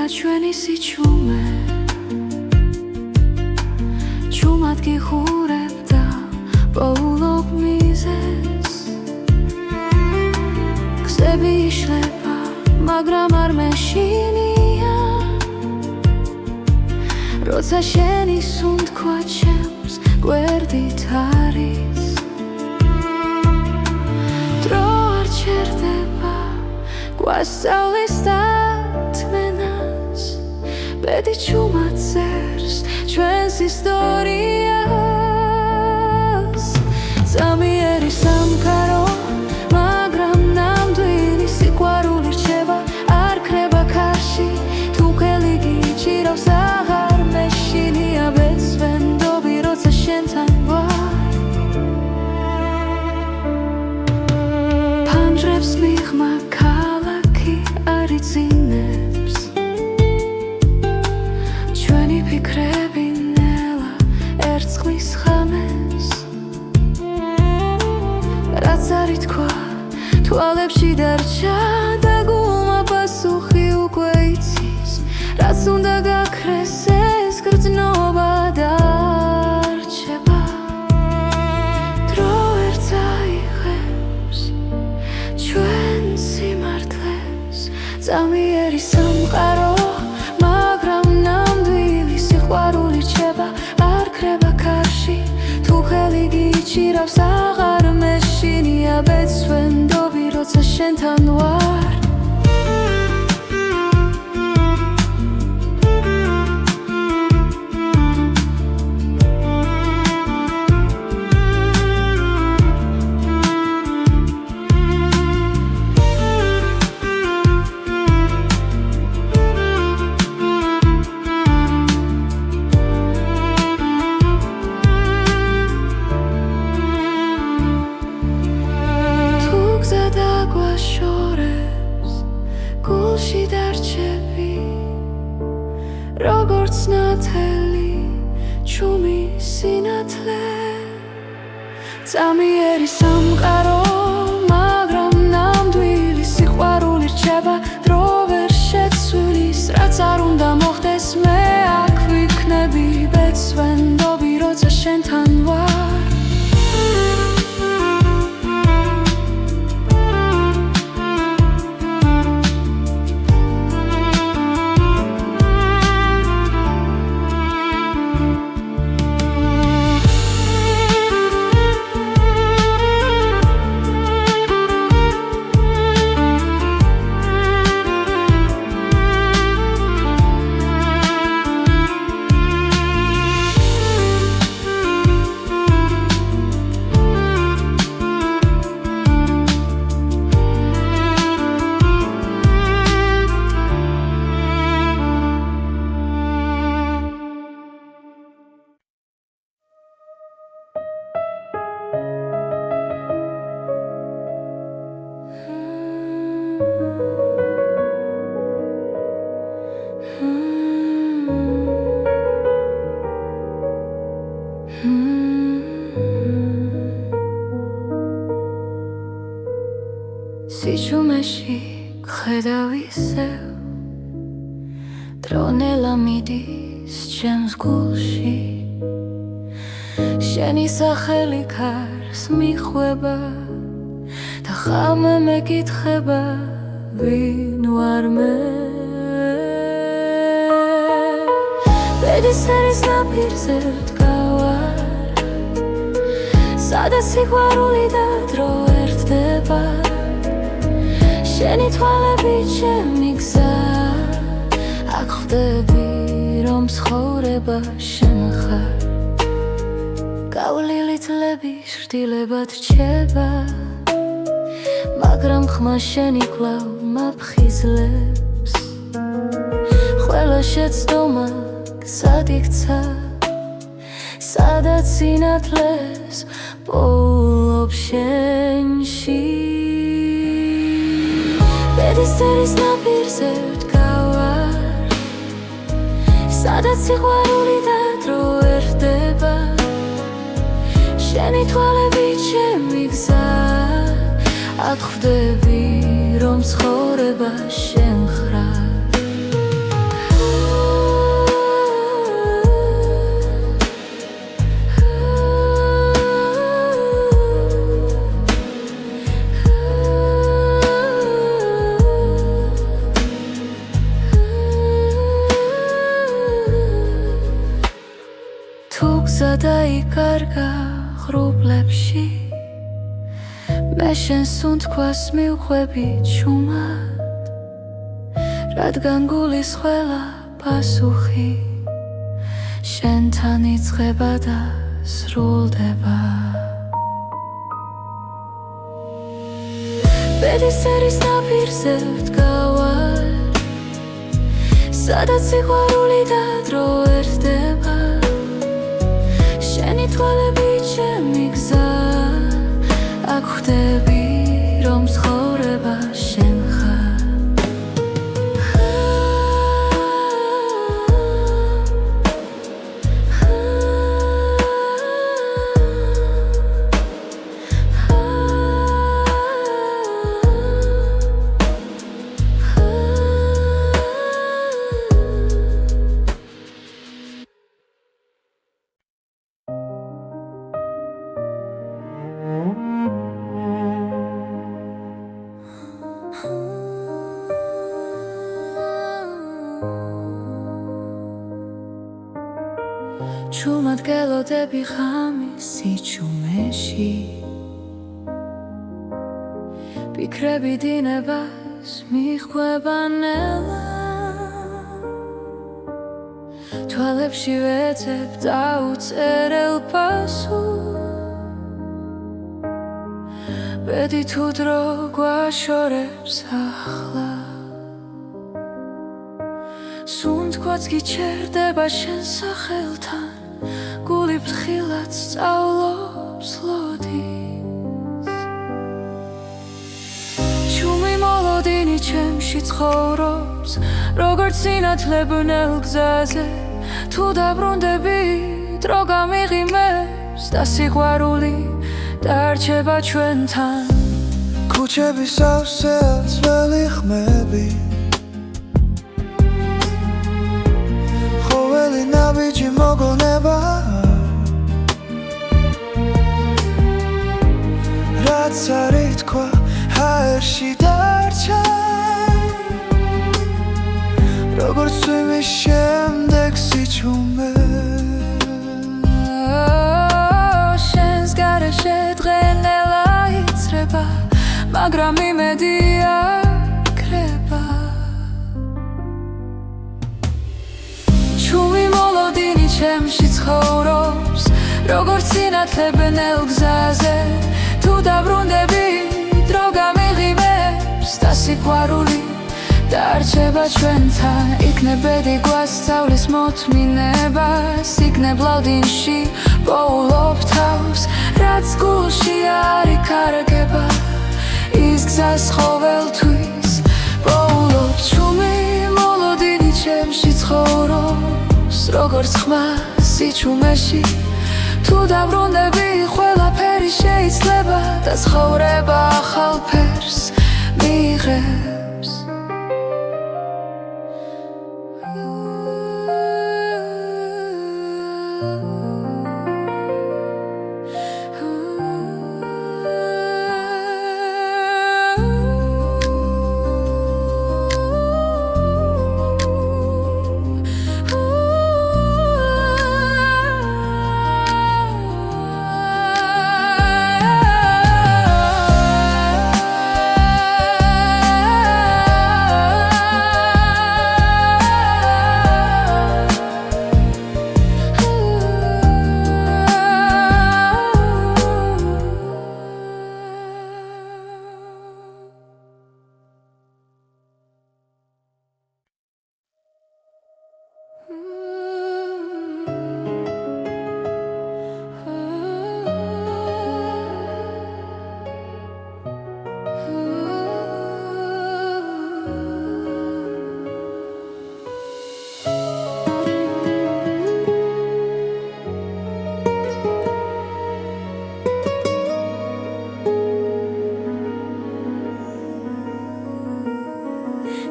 ჩვენი სიჩუმე ჩუმად გიხურებ და პოულობ მიზეს გზები იშლება მაგრამ არ მეშინია როცა შენი სუნთქვა ჩემს გვერდით არის დრო არ ჩერდება გვასწავლის დათმენას ბედი ჩუმად წერს ჩვენს ისტორიას წამიერი სამყარო მაგრამ ნამდვილი სიყვარული რჩება არ ქრება ქარში თუ ხელი გიჭირავს აღარ მეშინია ბეცვენდობი როცა შენთან ვარ ფანჯრებს მიღმა ქალაქი არ იწინებს ჩვენი ფიქრები ნელა ერწყმის ხამეს რაც არ ითქვა თვალებში დარჩა და გულმა პასუხი უკვე იცის რაც უნდა გაქრეს ეს გრძნობა დარჩება დრო ვერ წაიღებს ჩვენ სიმართლეს წამიერი სამყარო მაგრამ ნამდვილი სიყვარული რჩება არ ქრება ქარში თუ ხელი გიჭირავს აღარ მეშინია ბეცვენდობი როცა შენთან ვარ გულში დარჩები როგორც ნათელი ჩუმი სინათლე წამიერი სამყარო მაგრამ ნამდვილი სიყვარული რჩება დრო ვერ შეცვლის რაც არ უნდა მოხდეს მე აქ ვიქნები ბეცვენდობი როცა შენთან ვარ სიჩუმეში გხედავ ისევ დრო ნელა მიდის ჩემს გულში შენი სახელი ქარს მიხვება და ხამე მეკითხება ვინ ვარ მე ბედის ერის ნაპირზე ვდგავარ სადაც სიყვარული და დრო ერთდება შენი თვალები ჩემი გზა აქ ხვდები რომ ცხოვრება შენ ხარ გავლილი თლები შრდილებად რჩება მაგრამ ხმა შენი კვლავ მაფხიზლებს ყველა შეცდომა გზად იქცა სადაც სინათლეს პოულობ შენში ბედის ერის ნაპირზე ვდგავარ სადაც სიყვარული და დრო ერთდება შენი თვალები ჩემი გზა აქ ხვდები რომ ცხოვრება შენ ხარ გზა დაიკარგა ღრუბლებში მე შენს სუნთქვას მივხვები ჩუმად რადგან გულის ყველა პასუხი შენთან იწყება და სრულდება ბედისერის ნაპირზე ვდგავარ სადაც სიყვარული და დრო ერთდება შენი თვალები ჩემი გზა აქ ხვდები რომ ცხოვრება შენ ხარ ჩუმად გელოდები ღამის სიჩუმეში ფიქრები დინებას მიხვება ნელა თვალებში ვეძებ დაუწერელ პასუხს ბედი თუ დრო გვაშორებს ახლა სუნთქვაც გიჩერდება შენ სახელთან გული ფრთხილად სწავლობს ლოდის ჩუმი მოლოდინი ჩემში ცხოვრობს როგორც სინათლებნელ გზაზე თუ დაბრუნდები დრო გამიღიმებს და სიყვარული დარჩება ჩვენთან ქუჩების სავსე ძველი ხმები ხოველი ნაბიჯი მოგონება რაც არის თქვა ჰაერში დარჩა როგორც წვიმის შემდეგ სიჩუმე შენს გარეშე დღენელა იცრება მაგრამ იმედი აქრება ჩუმი მოლოდინი ჩემში ცხოვრობს როგორც სინათლებნელ გზაზე თუ დაბრუნდები დრო გამიღიმებს და სიყვარული დარჩება ჩვენთან იქნებ ბედი გვასწავლის მოთმინებას იქნებ ლავდინში პოულობ თავს რაც გულში არ იკარგება ის გზას ყოველთვის პოულობ ჩუმი მოლოდინი ჩემში ცხოვრობს როგორც ხმა სიჩუმეში თუ დაბრუნდები ყველაფერი შეიცლება და ცხოვრება ახალ ფერს მიიღებს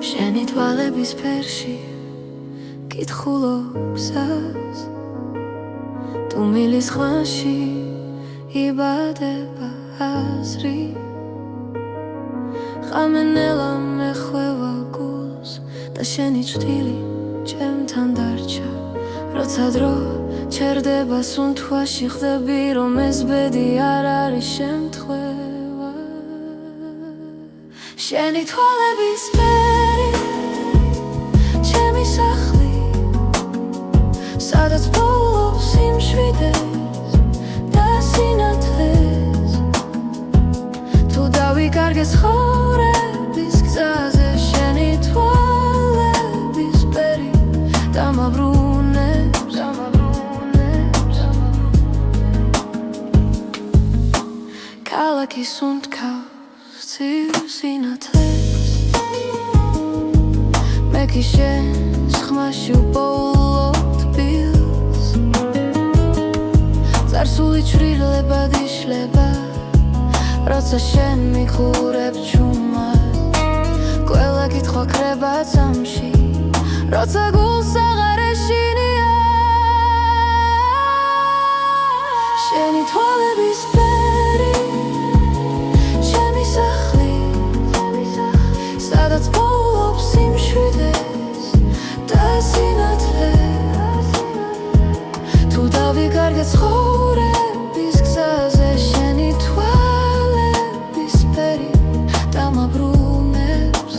შენი თვალების ფერში კითხულობ გზას თუ მილის ხვანში იბადება აზრი ხამენელა მეხვევა გულს და შენი ჭრილი ჩემთან დარჩა როცა დრო ჩერდება სუნთქვაში ხდები რომ ეს ბედი არ არის შემთხვევა შენი თვალების ფერი ჩემი სახლი სადაც პოულობს სიმშვიდეს და სინათლეს თუ დავიკარგეს ცხოვრების გზაზე შენი თვალების ფერი დამაბრუნებს ქალაქი სუნთქავს ცივ სინათლეს მე კი შენს ხმაში უპოულობ თბილს წარსული ჩრდილებად იშლება როცა შენ მიხურებ ჩუმად ყველა კითხვა ქრება წამში როცა გულს აღარ ეშინია შენი თვალების ფერი ჩემი სახლი სადაც პოულობს სიმშვიდეს და სინათლეს თუ დავიკარგე ცხოვრების გზაზე შენი თვალების ფერი დამაბრუნებს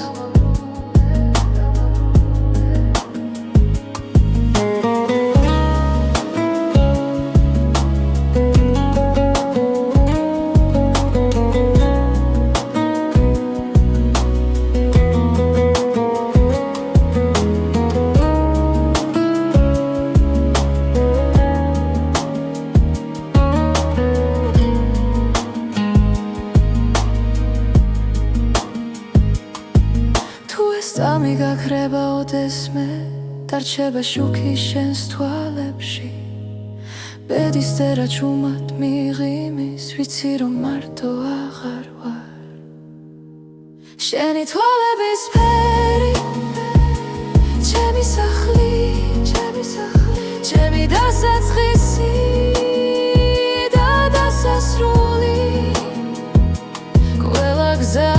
წამი გაქრება ოდესმე დარჩება შუქი შენს თვალებში ბედის წერა ჩუმად მიღიმის ვიცი რომ მარტო აღარ ვარ შენი თვალების ფერი ჩემი სახლი ჩემი დასაწყისი და დასასრული ყველა გზა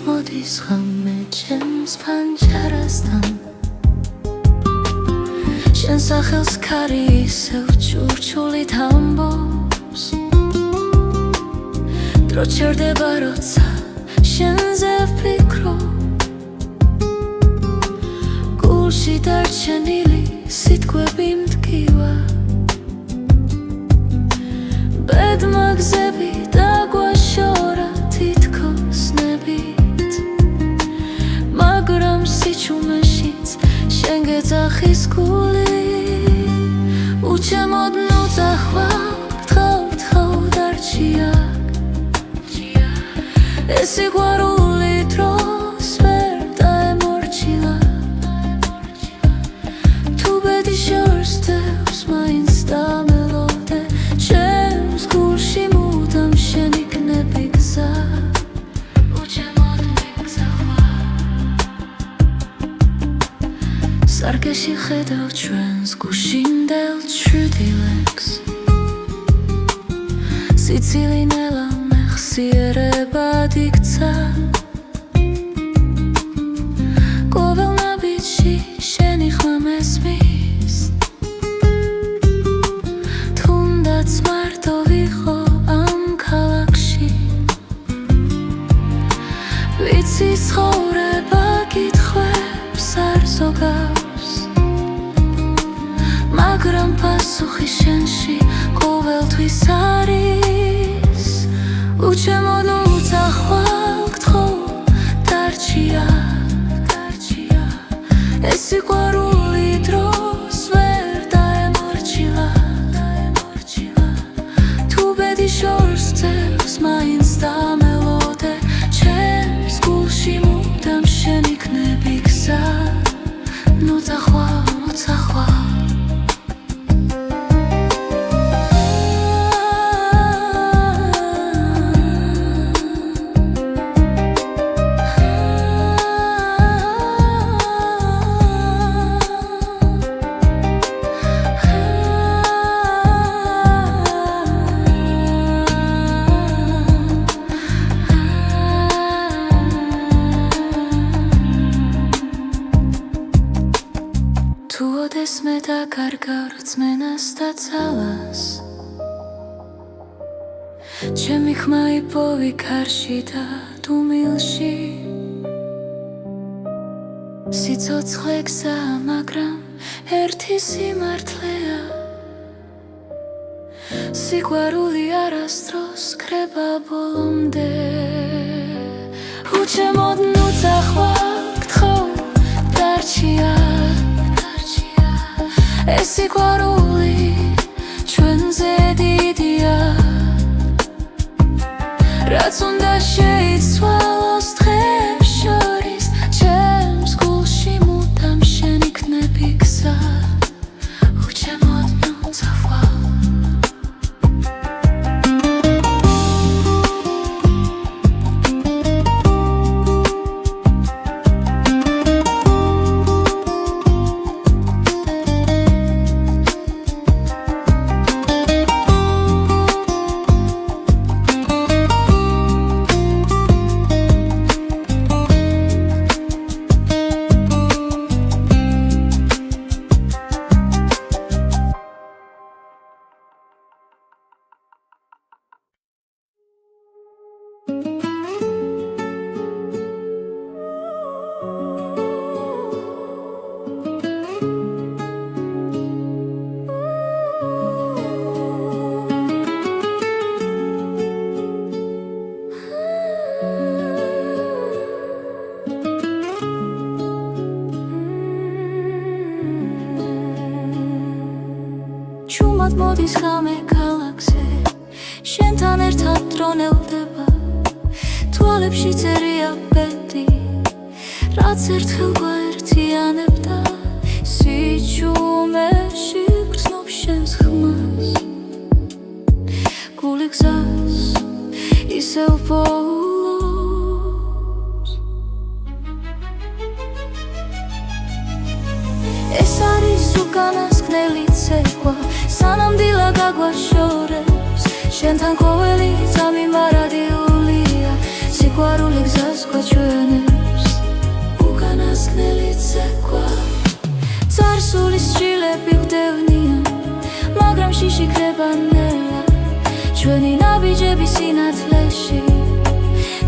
მოდის ღამე ჩემს ფანჯარასთან შენ სახელს ქარი ისევ ჩურჩულით ამბობს დრო ჩერდება როცა შენზე ვფიქრობ გულში დარჩენილი სიტყვები მტკივა ბედმა გზები დაგვაშორა თითქოს ნებით მაგრამ სიჩუმეშიც შენ გეძახის გული უჩემოდ ნუძახვალ თხავ დარჩია ეს სიყვარული დროს ვერ დაემორჩილა თუ ბედი შორსდევს მაინც დამელოდე ჩემს გულში მუდამ შენ იქნები გზა უჩემოდ მიგზახვარ სარკეში ხედავ ჩვენს გუშინდელ ჩრდილებს სიცილინელა მეხსიერებად იქცა ყოველ ნაბიჯში შენი ხმა მესმის ზოგავს მაგრამ პასუხი შენში ყოველთვის არის უჩემოდ უცახვალ გთხოვ დარჩია ეს სიყვარული დროს ვერ დაემორჩილა თუ ბედი შორს ძევს მაინც დამელოდე ჩემს გულში მუდამ შენ იქნები გზა ნუცახვალ თუ ოდეს მე დაკარგავ რწმენას და ძალას ჩემი ხმა იპოვი ქარში და დუმილში სიცოცხლე გზაა მაგრამ ერთი სიმართლეა სიყვარული არასდროს კრება ბოლომდე უჩემოდ ნუცახვალ გთხოვ დარჩია ეს სიყვარული ჩვენზე დიდია რაც უნდა შეიცვალოს დღეებს შორის ჩემს გულში მუდამ შენ იქნები გზა უჩემოდ ნუცახვალ ჩუმად მოდის ღამე ქალაქზე შენთან ერთად დრონელდება თვალებში წერია ბედი რაც ერთხელ გვაერთიანებდა სიჩუმეში გრძნობ შენს ხმას გული გზას ისევ პოულობს ეს არის უკანასკნელი ცეკვა სანამდვილად გაგვაშორებს შენთან ყოველი წამი მარადიულია სიყვარული გზას გვაჩვენებს უკანასკნელი ცეკვა წარსულის სჯილები გვდევნიან მაგრამ შიში ქრება ნელა ჩვენი ნაბიჯები სინათლეში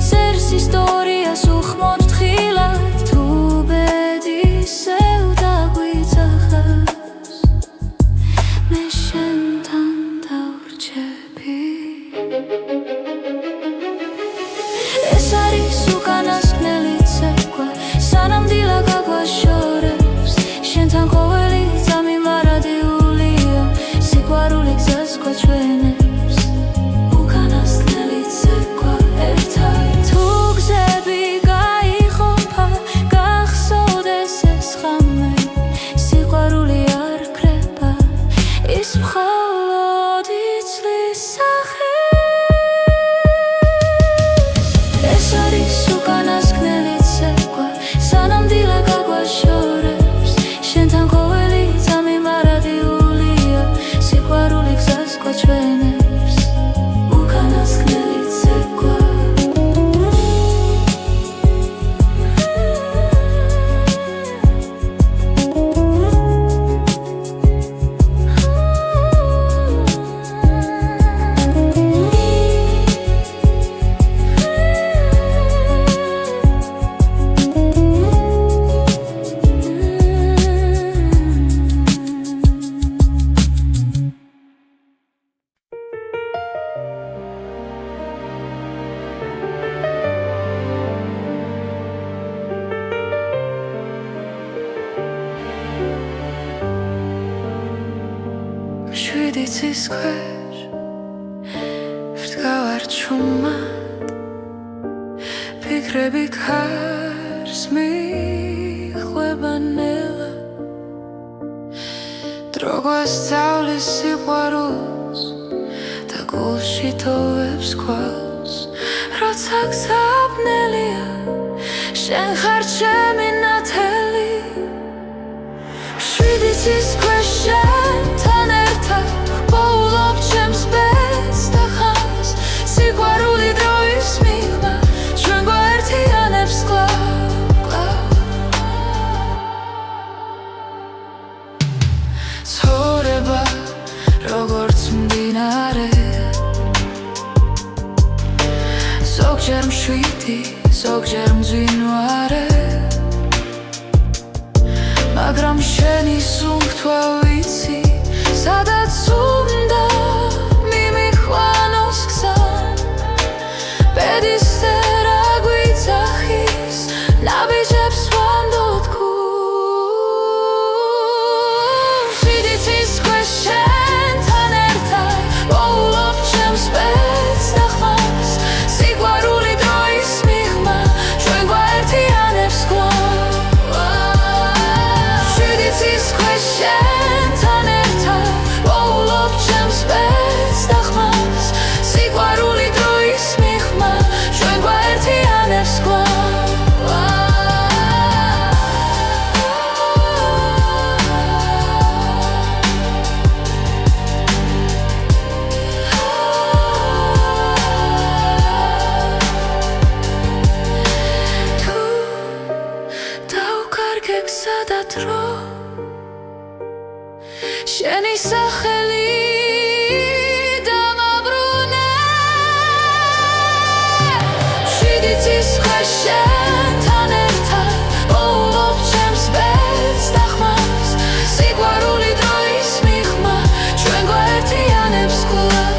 წერს ისტორიას უხმოდ თხილად თუ ბედი ისევ დაგვიძახავს მე შენთან დავრჩები ეს არის უკანასკნელი ცეკვა სანამდვილად გაგვაშორებს შენთან ყოველი წამი მარადიულია სიყვარული გზას გვაჩვენებს უკანასკნელი ცეკვა ერთად თუ გზები გაიხომფა შვიდიცის ქვეშ ვდგავარ ჩუმად ფიქრები ქარს მიხვება ნელა დრო გვასწავლის სიყვარულს და გულში თოვებს ქვალს როცა გზაბნელია შენ ხარ ჩემი ნათელი შვიდიცის ქვეშ შენთან ერთად ვპოულობ ჩემს ბედს და ხანს სიყვარული დროის მიღმა ჩვენ გვაერთიანებს კლავ ცხოვრება როგორც მდინარე ზოგჯერ მშვიდი ზოგჯერ მძვინვარე მაგრამ შენი სუნთქვა ვიცი სადაც უნდა მიმიხვანოს გზა ბედისწერა გვიძახის ნაბიჯებს ვანდოთ გულს შვიდიცის ქვეშ შენთან ერთად ვოულობ ჩემს ბედს და ხმას სიყვარული დროის მიღმა ჩვენ გვაერთიანებს შენთან ერთად ვოულობ ჩემს ბედს და ხმას სიყვარული დროის მიღმა ჩვენ გვაერთიანებს თუ დავკარგე გზა და დრო შენი სახელი დამაბრუნე შვიდიცის ქვეშ შენთან ერთად ვოულობ ჩემს ბედს და ხმას სიყვარული დროის მიღმა ჩვენ გვაერთიანებს კვლავ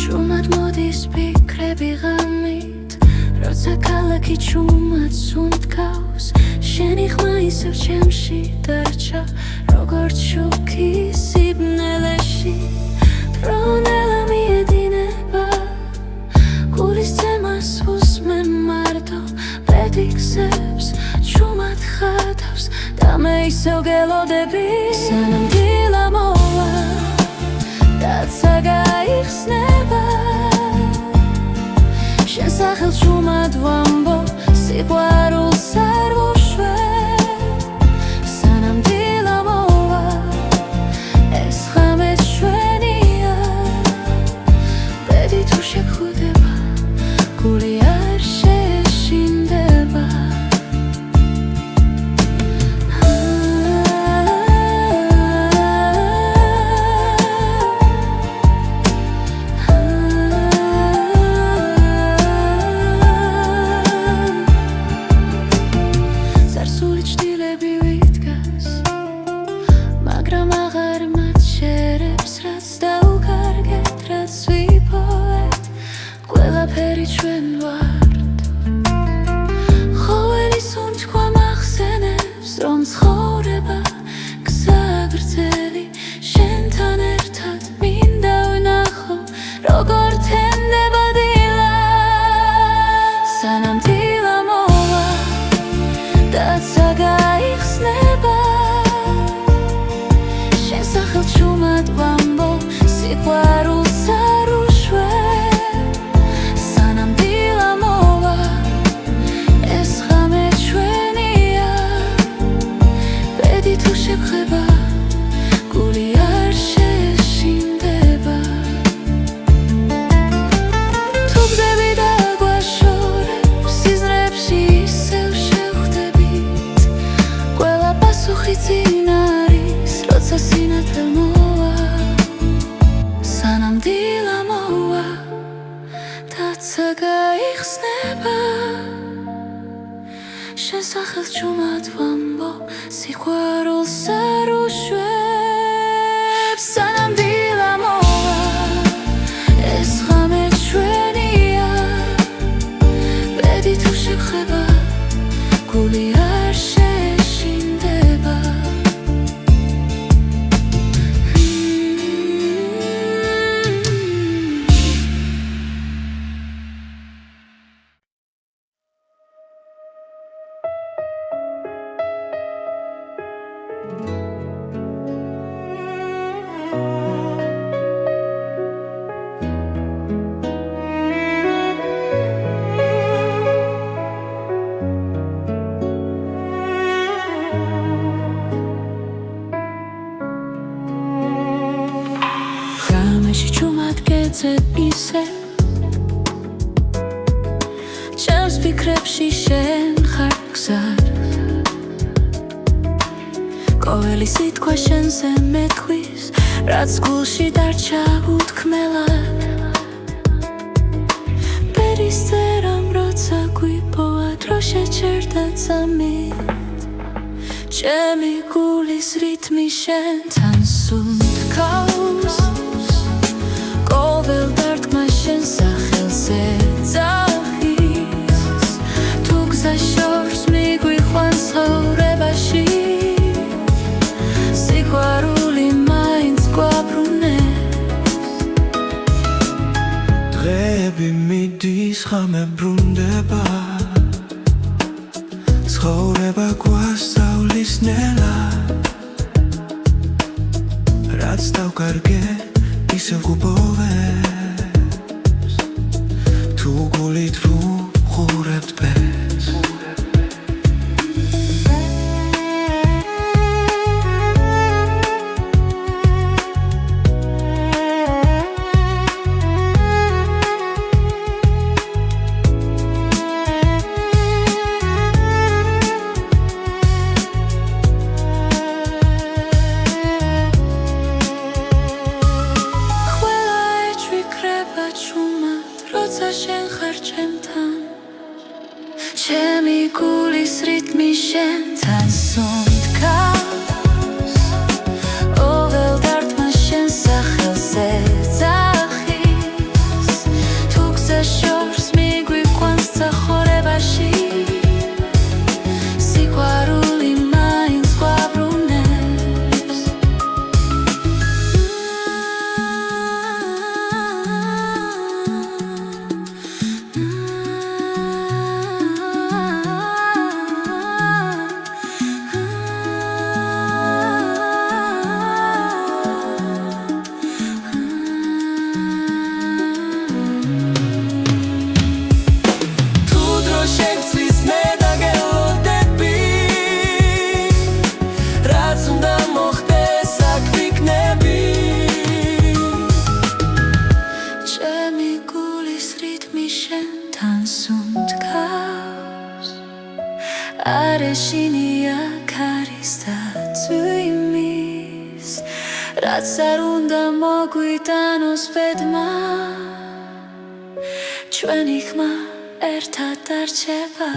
ჩუმად მოდის ფიქრები ღამით როცა ქალაქი ჩუმად სუნთქავს შენი ხმა ისევ ჩემში დარჩა როგორც შუქი სიბნელეში დრონელა მიედინება გულის ცემას უსმენ მარტო პედიქსებს ჩუმად ხატავს და მე ისევ გელოდები სანამ დილა მოვა დაცა გაიხსნება შენ სახელს ჩუმად ვამბობ სიყვარულს არ ვუშვებ სანამ დილა მოვა ეს ღამე ჩვენია ბედი თუ შეგხვდება გული არ შეშინდება ყველაფერი ჩვენ ვართ ხოველი სუნთქვა მახსენებს რომ ცხოვრება გზა გრძელი შენთან ერთად მინდა ვნახო როგორ თენდება დილა სანამ დილა მოვა დაცა გაიხსნება შენ სახელს ჩუმად ვამბობ სიყვარულს არ ვუშვებ სანამ დილა მოვა ეს ღამე ჩვენია ბედი თუ შეგხვდება გული არ შეშინდება თუ გზები დაგვაშორებ სიზმრებში ისევ შევხვდებით ყველა პასუხი წინ არის როცა სინათლე მოვა ჩვენ სახელს ჩუმად ვამბობ სიყვარულს არ უშვებს სანამ დილა მოვა ეს ღამე ჩვენია ბედი თუ შეგხება გული არ შეშინდება ისე ჩემს ფიქრებში შენ ხარ გზად ყოველი სიტყვა შენზე მეთქვის რაც გულში დარჩა უთქმელად პერისტერამ როცა გვიპოვა დრო შეჩერდა წამით ჩემი გულის რითმი შენთან სუნთქავს ყოველ დარტყმა შენ სახელზე ძახის თუ გზა შორს მიგვიყვანს ცხოვრებაში სიყვარული მაინც გვაბრუნებს დღეები მიდის ღამე ბრუნდება ცხოვრება გვასწავლის ნელა რაც დავკარგე ისევ გუბოვებს თუ გულით ვუყურებთ ბედს შენ ხარ ჩემთან ჩემი გულის რითმი შენთან სუნთქავს ყოველ დარტყმა შენ სახელზე ძახის თუ გზა შორს მიგვიყვანს ცხოვრებაში სიყვარული მაინც გვაბრუნებს არეშინია ქარის და წვიმის რაც არ უნდა მოგვიტანოს ბედმა ჩვენი ხმა ერთად დარჩება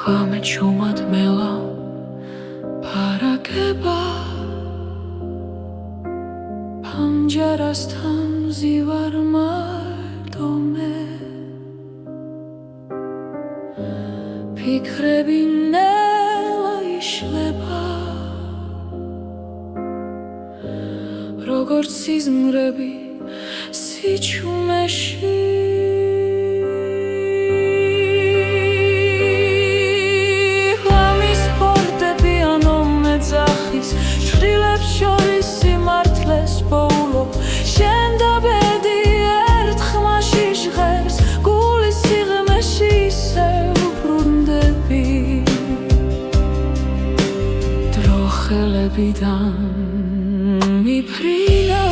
ღამე ჩუმად მელა ფარაგება პანჯარასთან მზივარ მარტო მე ფიქრები ნელა იშლება სიზმრები სიჩუმეში ღამის ფორტეპიანო მეძახის შვილებს შორის სიმართლეს პოულობ შენ და ბედი ერთ ხმაში ჟღერს გულის სიღრმეში ისევ ბრუნდები დრო ხელებიდან მიფრინა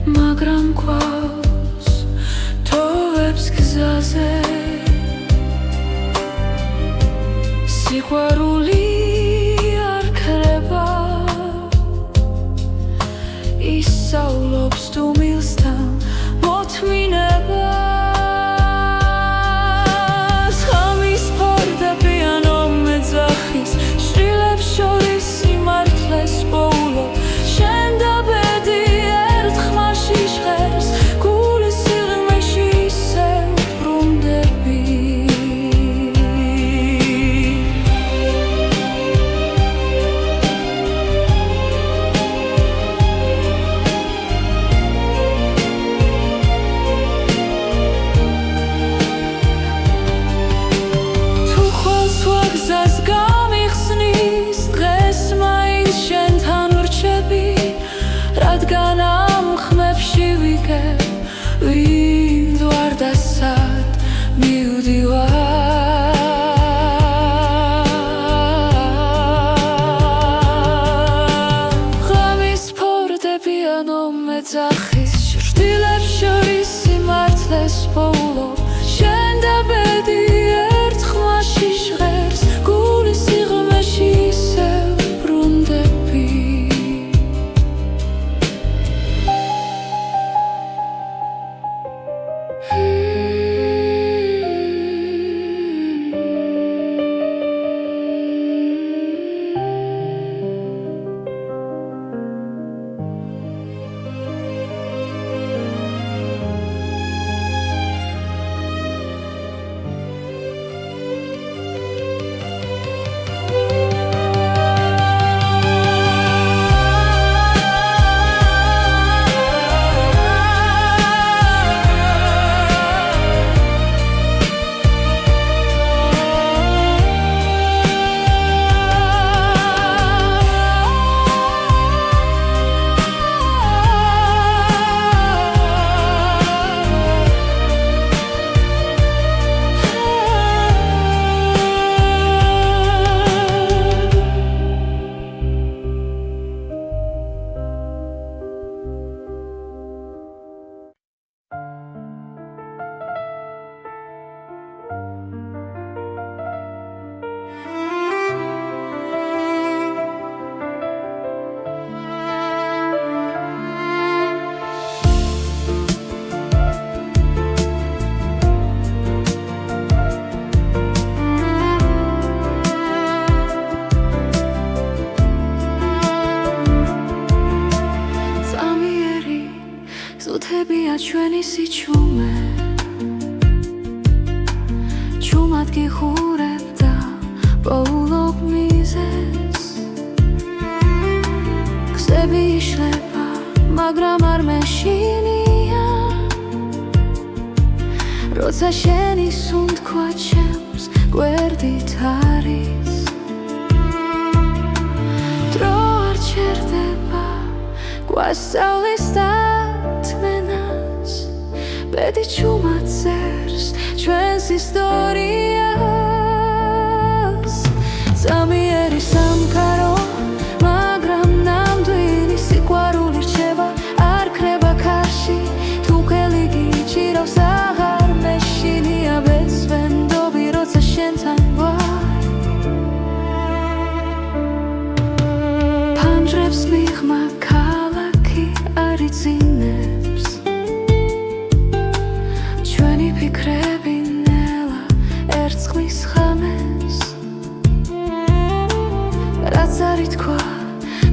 მაგრამ გვაქვს თოვებს გზაზე სიყვარული არ ქრება ისავლობს თუმილსთან მოთმინებას ღამის ფორტეპიანო მეძახის შვილებს შორის სიმართლეს პოულობ შენ და ბედი ერთ ხმაში ჟღერს გულის სიღრმეში ისევ ბრუნდები თუ ხოლს ვაგზას გამიხსნის დღეს მაინც შენთან ვრჩები რადგან ამ ხმებში ვიგებ ვინ ვარ და სად მივდივარ ღამის ფორტეპიანო მეძახის შვილებს შორის სიმართლეს პოულობ შენ და ბედი ერთ ხმაში ჟღერს გულის სიღრმეში ისევ ბრუნდები ზუთებია ჩვენი სიჩუმე ჩუმად გიხურებ და პოულობ მიზეს გზები იშლება მაგრამ არ მეშინია როცა შენი სუნთქვა ჩემს გვერდით არის დრო არ ჩერდება გვასწავლის დათმენას ბედი ჩუმად წერს ჩვენს ისტორიას ზამიერი სამყარო მაგრამ ნამდვილი სიყვარული რჩება არ ქრება ქარში თუ ხელი გიჭირავს აღარ მეშინია ბეწვენდობი როცა შენთან ვარ ფანჯრებს მიღმა ქალაქი არიძინებს ჩვენი ფიქრები ნელა ერწყმის ხამეს რაც არ ითქვა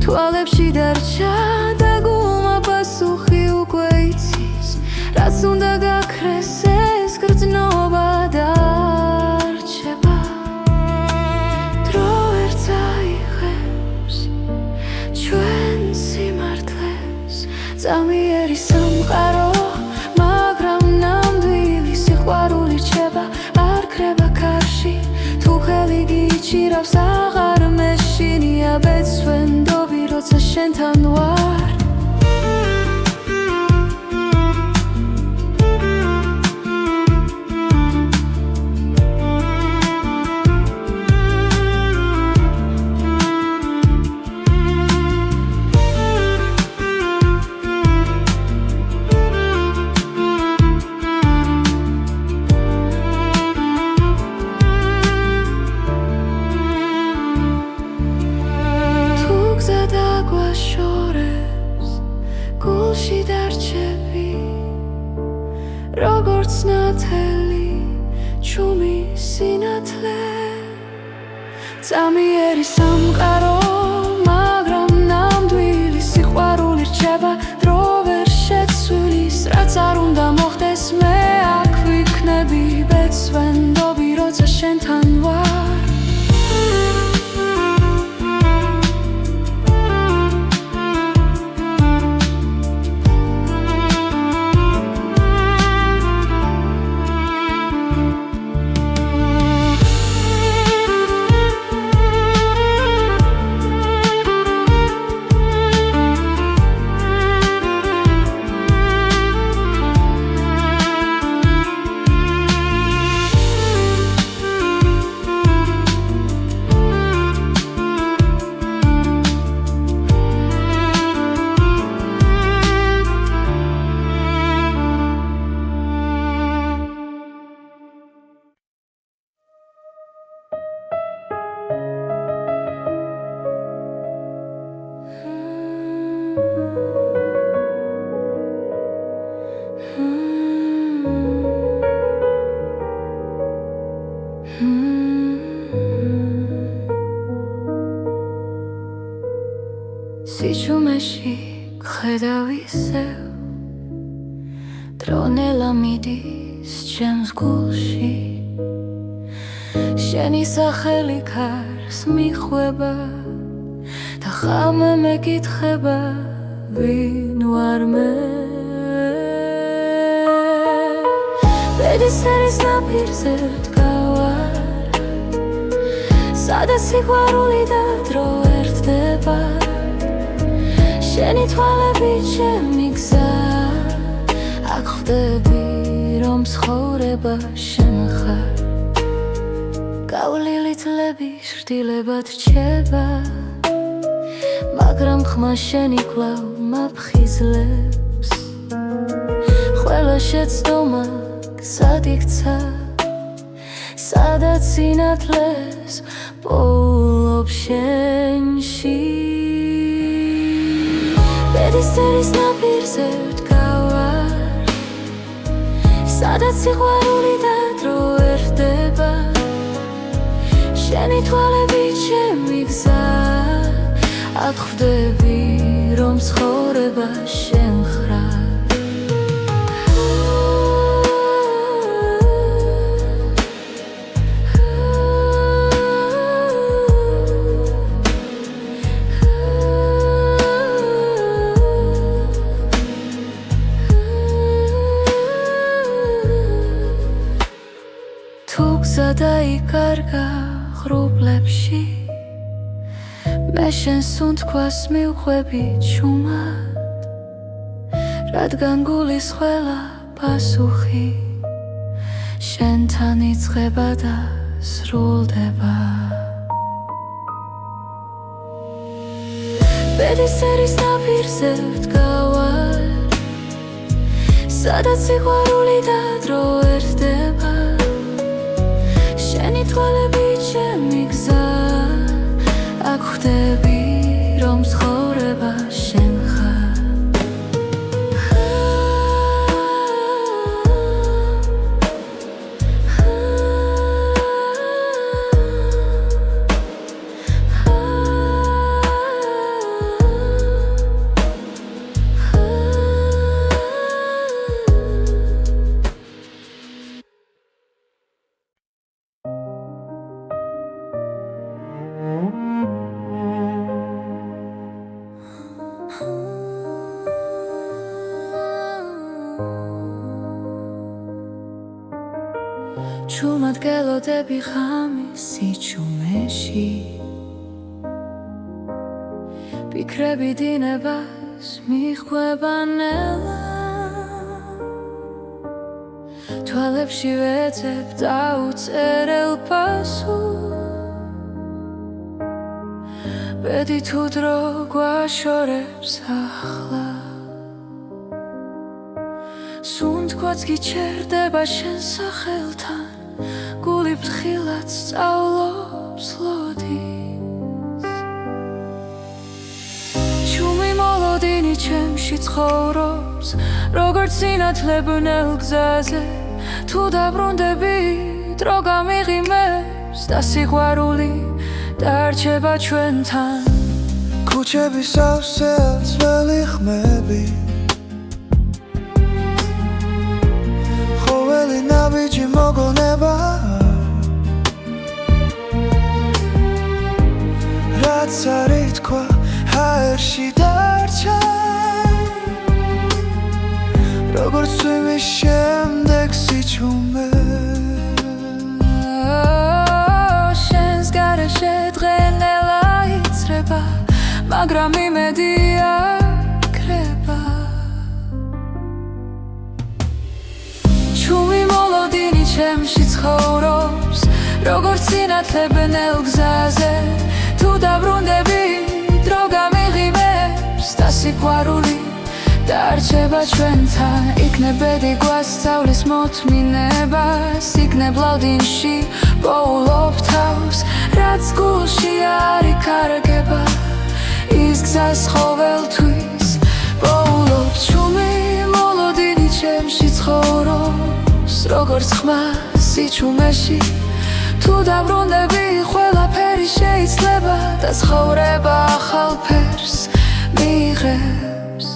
თვალებში დარჩა და გულმა პასუხი უკვე იცის რაც უნდა გაქრეს ეს გრძნობა დარჩება დრო ერთ წაიღებს ჩვენს წამიერი სამყარო, მაგრამ ნამდვილი სიყვარული რჩება, არ ქრება ქარში, თუ ხელი გიჭირავს აღარ მეშინია ბეცვენდობი, როცა შენთან ვარ. გულში დარჩები, როგორც ნათელი ჩუმი სინათლე. წამიერი სამყარო, მაგრამ ნამდვილი სიყვარული რჩება, დრო ვერ შეცვლის, რაც არ უნდა მოხდეს, მე აქ ვიქნები ბეცვენდობი, როცა შენთან ვარ. სიჩუმეში გხედავ ისევ, დრონელა მიდის ჩემს გულში, შენი სახელი ქარს მიხვება და ხამე მეკითხება, ვინ ვარ მე. ბედისწერის ნაპირზე ვდგავარ, სადაც სიყვარული და დრო ერთდება, შენი თვალები ჩემი გზა, აქ ხვდები რომ ცხოვრება შენ ხარ. გავლილი თლები შრდილებად რჩება, მაგრამ ხმა შენი კვლავ მაფხიზლებს, ყველა შეცდომა გზად იქცა, სადაც სინათლეს პოულობ შენში. ბედისწერის ნაპირზე ვდგავარ, სადაც სიყვარული და დრო ერთდება, შენი თვალები ჩემი გზა, აქ ხვდები რომ ცხოვრება შენ ხარ. გზა დაიკარგა ღრუბლებში, მე შენს სუნთქვას მივხვები ჩუმად, რადგან გულის ყველა პასუხი შენთან იწყება და სრულდება. ბედისწერის ნაპირზე ვდგავარ, სადაც სიყვარული და დრო ერთდება, შენი თვალები ჩემი გზა, აქ ხვდები რომ ცხოვრება შენ ხარ. ჩუმად გელოდები ღამის სიჩუმეში ფიქრები დინებას მიხვება ნელა თვალებში ვეძებ დაუწერელ პასუხს ბედი თუ დრო გვაშორებს ახლა სუნთქვაც გიჩერდება შენ სახელთან გული ფრთხილად სწავლობს ლოდის ჩუმი მოლოდინი ჩემში ცხოვრობს როგორც სინათლებნელ გზაზე თუ დაბრუნდები დრო გამიღიმებს და სიყვარული დარჩება ჩვენთან ქუჩების სავსე ძველი ხმები ხოველი ნაბიჯი მოგონება რაც არის თქვა ჰაერში დარჩა როგორც ცვიმის შემდეგ სიჩუმე შენს გარეშე დღენელა იცრება მაგრამ იმედი აქრება ჩუმი მოლოდინი ჩემში ცხოვრობს როგორც სინათლებნელ გზაზე თუ დაბრუნდები დრო გამიღიმებს და სიყვარული დარჩება ჩვენთან იქნებ ბედი გვასწავლის მოთმინებას იქნებ ლავდინში პოულობ თავს რაც გულში არ იკარგება ის გზას ყოველთვის პოულობ ჩუმი მოლოდინი ჩემში ცხოვრობს როგორც ხმა სიჩუმეში თუ დაბრუნდები ყველაფერი შეიცლება და ცხოვრება ახალ ფერს მიიღებს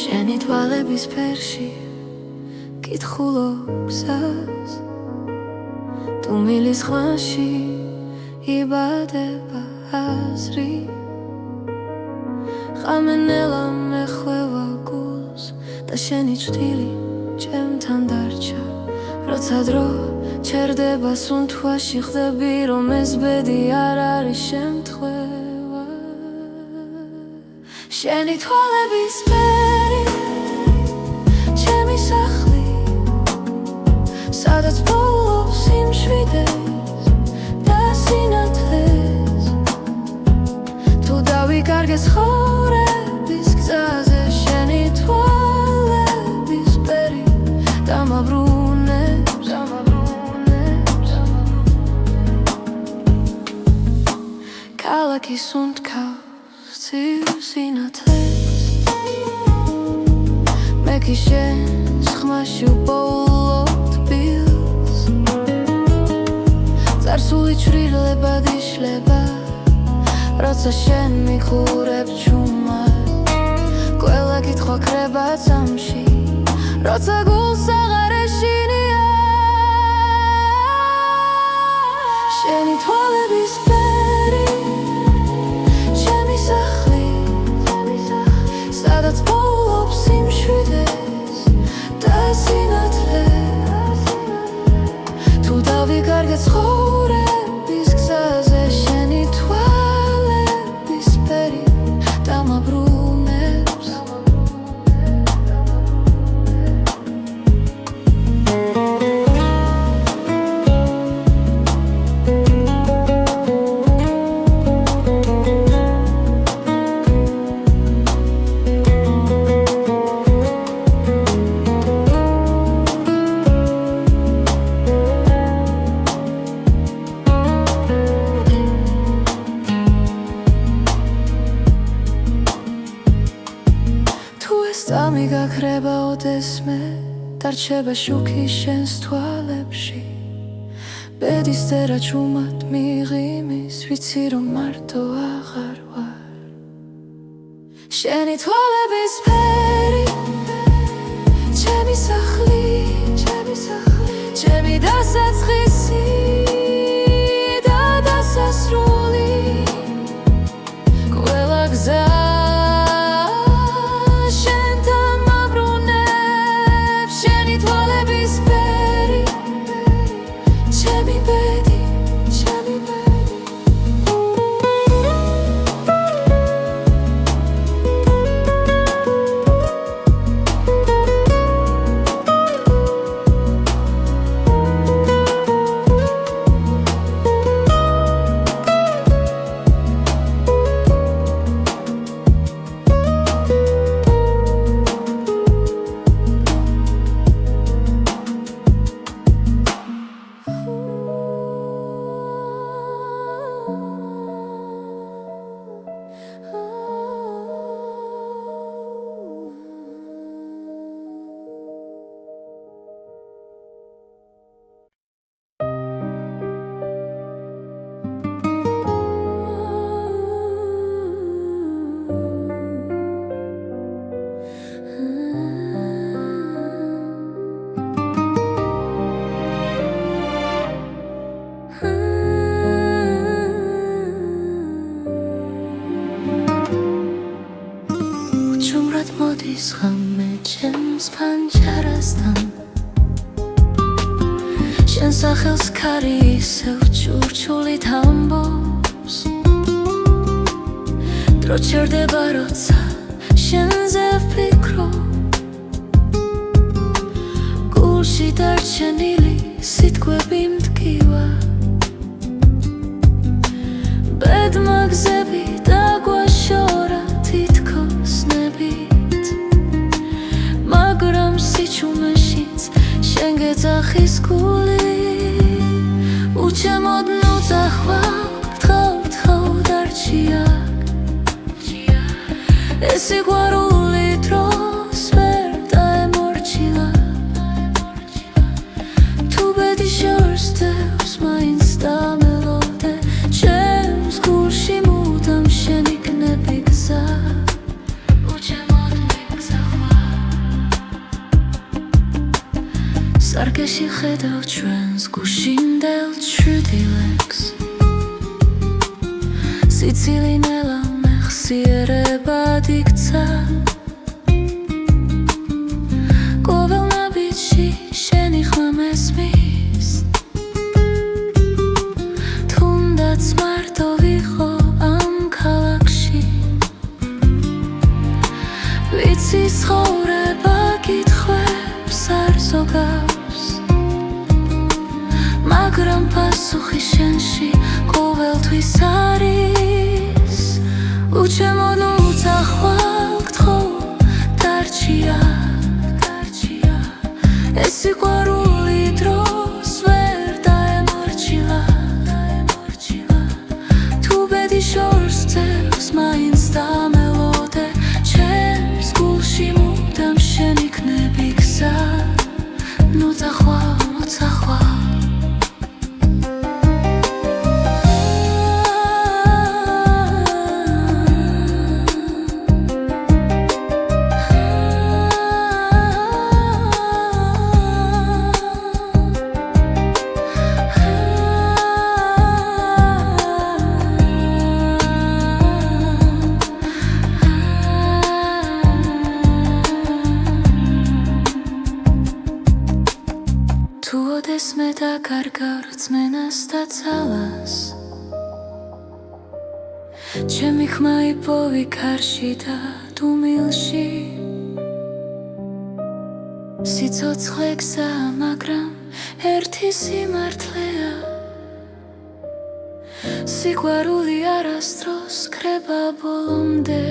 შენი თვალების ფერში კითხულობ გზას თუ მილის ხვანში იბადება აზრი ხამენელა მეხვევა გულს და შენი ჭრილი ჩემთან დარჩა როცა დრო ჩერდება სუნთქვაში ხდები რომ ეს ბედი არ არის შემთხვევა შენი თვალების ფერი ჩემი სახლი სადაც პოულობს სიმშვიდეს და სინათლეს თუ დავიკარგეს ცხოვრების გზაზე შენი თვალების ფერი დამაბრუნებს ქალაქი სუნთქავს ცივ სინათლეს მე კი შენს ხმაში უპოულობ თბილს წარსული ჩრდილებად იშლება როცა შენ მიხურებ ჩუმად ყველა კითხვა ქრება წამში როცა გულს აღარ ეშინია შენი თვალების ფერი ჩემი სახლი სადაც პოულობს სიმშვიდეს და სინათლეს თუ უკვე სწამი გაქრება ოდესმე დარჩება შუქი შენს თვალებში ბედის წერა ჩუმად მიღიმის ვიცი რომ მარტო აღარ ვარ შენი თვალების ფერი ჩემი სახლი ჩემი დასაწყისი და დასასრული ყველა გზა მოდის ღამე ჩემს ფანჯარასთან შენ სახელს ქარი ისევ ჩურჩულით ამბობს დრო ჩერდება როცა შენზე ვფიქრობ გულში დარჩენილი სიტყვები მტკივა ბედმა გზები დაგვაშორა თითქოს ნებით მაგრამ სიჩუმეშიც შენ გეძახის გული უჩემოდ ნუ წახვალ გთხოვ დარჩია ეს სიყვარული დროს ვერ დაემორჩილა თუ ბედი შორს დევს მაინც დამელოდე ჩემს გულში მუდამ შენი გნები გზა სარკეში ხედავ ჩვენს გუშინდელ ჩრდილებს სიცილი ნელა მეხსიერებად იქცა ყოველ ნაბიჯში შენი ხმა მესმის თუნდაც მარტო ვიყო ამ ქალაქში ვიცი ცხოვრება კითხვებს არ ზოგავს მაგრამ პასუხი შენში ყოველთვის არის უჩემოდ ნუ წახვალ გთხოვ დარჩია ეს სიყვარული დროს ვერ დაემორჩილა თუ ბედი შორს ძევს მაინც დამელოდე ჩემს გულში მუდამ შენი გნები გზა ნუ წახვალ ოდესმე დაკარგავ რწმენას და ძალას ჩემი ხმა იპოვი ქარში და დუმილში სიცოცხლე გზა მაგრამ ერთი სიმართლეა სიყვარული არასდროს ქრება ბოლომდე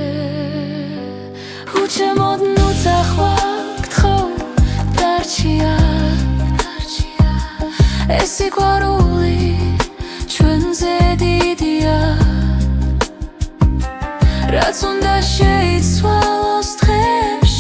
უჩემოდ ნუ წახვალ გთხოვ დარჩია ეს სიყვარული ჩვენზე დიდია რაც უნდა შეიცვალოს დღეებს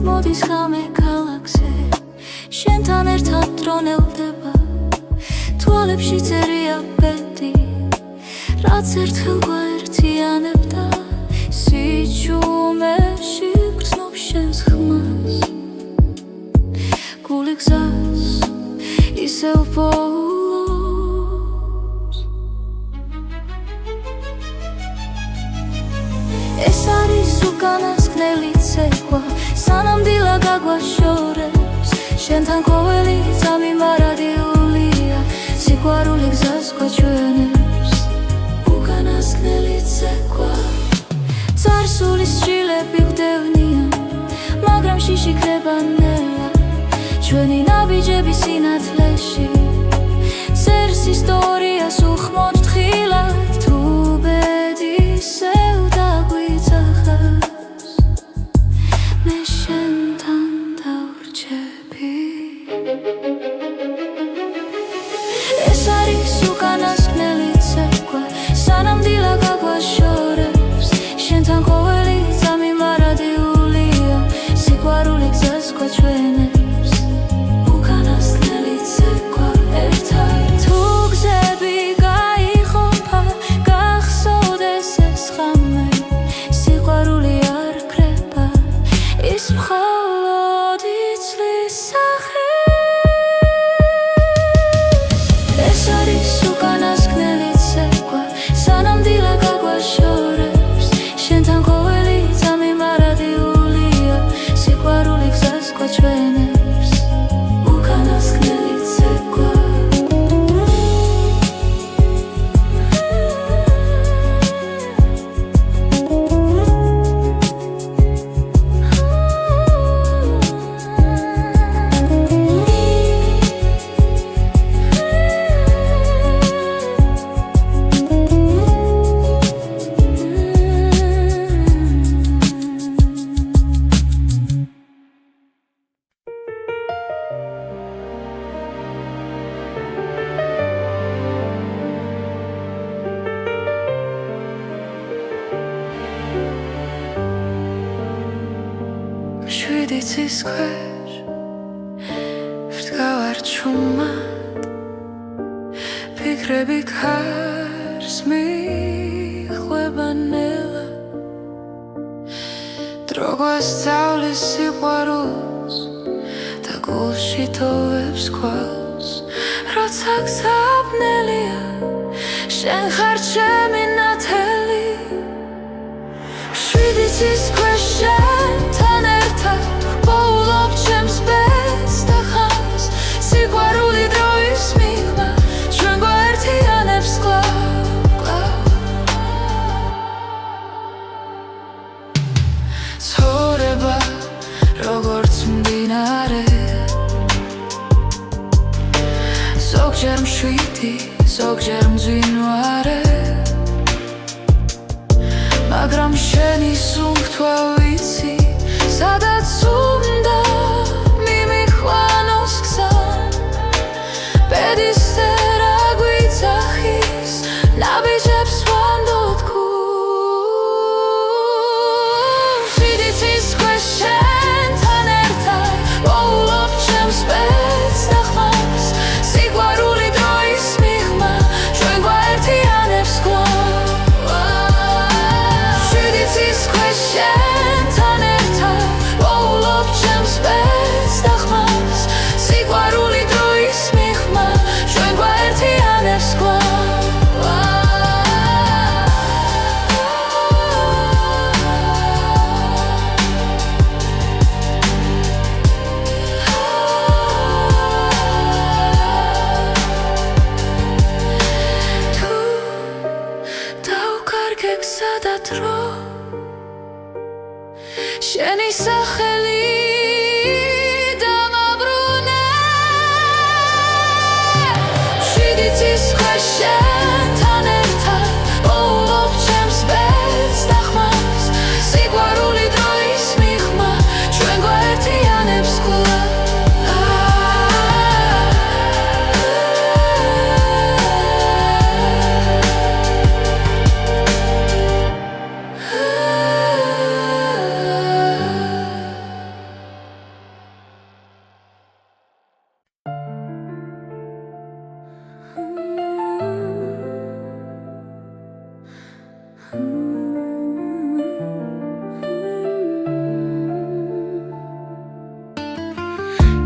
მოდის ხამე ქალაქზე შენთან ერთად დრონელდება თვალებში წერია ბედი რაც ერთხელ გვაერთიანებდა სიჩუმეში გრძნობ შენს ხმას გული გზას ისევ პოულობს ეს არის უკანასკნელი ცეკვა სანამ დილა გაგვაშორებს შენთან ყოველი წამი მარადიულია სიყვარული გზას გვაჩვენებს უკანასკნელი ცეკვა წარსულის შილები გვდევნიან მაგრამ შიში ქრება ნელა ჩვენი ნაბიჯები სინათლეში წერს ისტორიას უხმოდ თხილად თუ ბედისევ დაგვიძახას მე შენთან დავრჩები ეს არის უკანასკნელი ცეკვა სანამ დილა გაგვაშორებს შენთან ყოველი წამი მარადიულია სიყვარული გზას გვაჩვენებს უკანასკნელი ცეკვა ერთად თუ გზები გაიხოფა გახსოვდეს ეს ხამე სიყვარული არ ქრება ის მხოლოდ იცლის სახე ეს არის უკანასკნელი ცეკვა სანამ დილა გაგვაშორებს შენთან ყოველი წამი მარადიულია სიყვარული გზას გვაჩვენებს უკანასკნელი ცეკვა შვიდი ცის ქვეშ ვდგავარ ჩუმად ფიქრები ქარს მიხვება ნელა დრო გვასწავლის სიყვარულს და გულში თოვებს ქვალს როცა გზაბნელია შენ ხარ ჩემი ნათელი შვიდი ცის ქვეშ შენთან ერთად პოულობ ჩემს ბედს და ხანს სიყვარული დროის მიღმა ჩვენ გვაერთიანებს კლავ ცხოვრება როგორც მდინარე ზოგჯერ მშვიდი ზოგჯერ მძვინვარე მაგრამ შენი სუნთქვა ვიცი სადაც უნდა მიმიხვანოს გზა ბედისწერა გვიძახის ნაბიჯებს ვანდოთ გულს შვიდი ცის ქვეშ შენთან ერთად პოულობ ჩემს ბედს და ხმას სიყვარული დროის მიღმა ჩვენ გვაერთიანებს კლავ შვიდი ცის ქვეშ შენთან ერთად პოულობ ჩემს ბედს და ხმას სიყვარული დროის მიღმა ჩვენ გვაერთიანებს კლავ თუ დავკარგე გზა და დრო შენი სახელი დამაბრუნე შვიდი ცის ქვეშ შენთან ერთად პოულობ ჩემს ბედს და ხმას სიყვარული დროის მიღმა ჩვენ გვაერთიანებს კლავ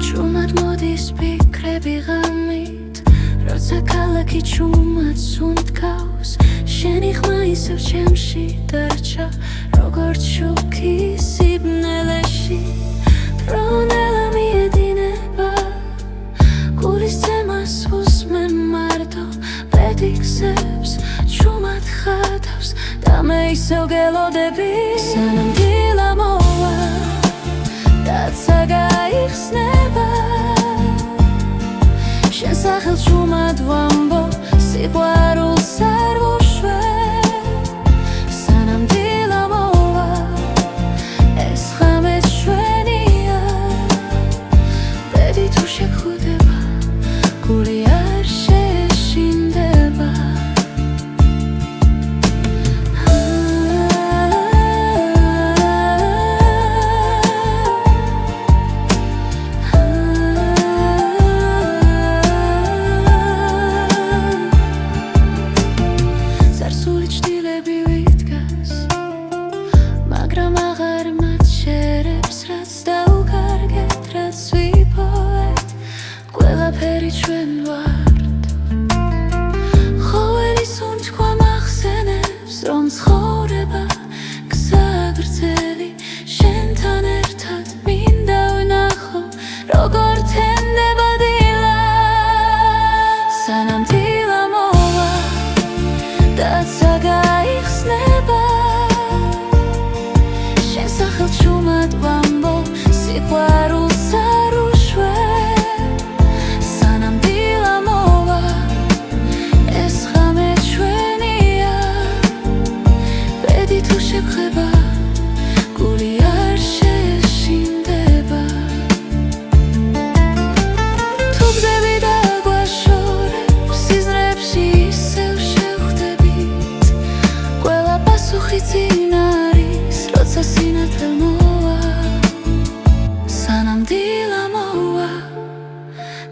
ჭუმად მოდის ფიქრები ღამით, როცა ქალაქი ჭუმად სუნთქავს, შენი ხმა ისევ ჩემში დარჩა, როგორც შუქი სიბნელეში. ფრონელა მიედინება, გულის ცემას უსმენ მარტო, პედიქსებს ჭუმად ხატავს და მე ისევ გელოდები, სანამ დილა მოვა დაცა გაიხსნება. შენ სახელს ჭუმად ვამბობ, სიყვარულს არ ვუშვებ. სანამ დილა მოვა, ეს ღამე ჩვენია. ბედი თუ შეგხვდება, გული არ შეშინდება. ზარსული ჭდილები ვიდგას, მაგრამ აღარ მაჩერებს, რაც დაუკარგეთ, რაც ვიპოვეთ, ყველაფერი ჩვენ ვართ. ხოველი სუნთქვა მახსენებს, რომ ცხოვრება გზა გრძელი, შენთან ერთად მინდა ვნახო, როგორ თენდება დილა. სანამ დილა მოვა, დაცა გაიხსნება. შენ სახელს ჭუმად ვამბობ, სიყვარულს არ ვუშვებ. სანამ დილა მოვა, ეს ღამე ჩვენია. ბედი თუ შეგხვდება, გული არ შეშინდება. თუ გზები დაგვაშორებ, სიზმრებში ისევ შევხვდებით. ყველა პასუხი წინ არის, როცა სინათლე მოვა. სანამ დილა მოვა,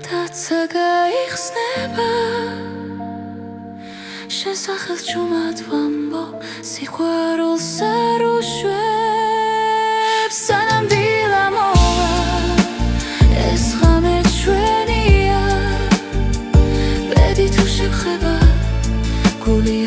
დაცა გაიხსნება. შენ სახელს ჭუმად ვამბობ, სიყვარულს არ ვუშვებ. სანამ დილა მოვა, ეს ღამე ჩვენია. ბედი თუ შეგხვდება, გული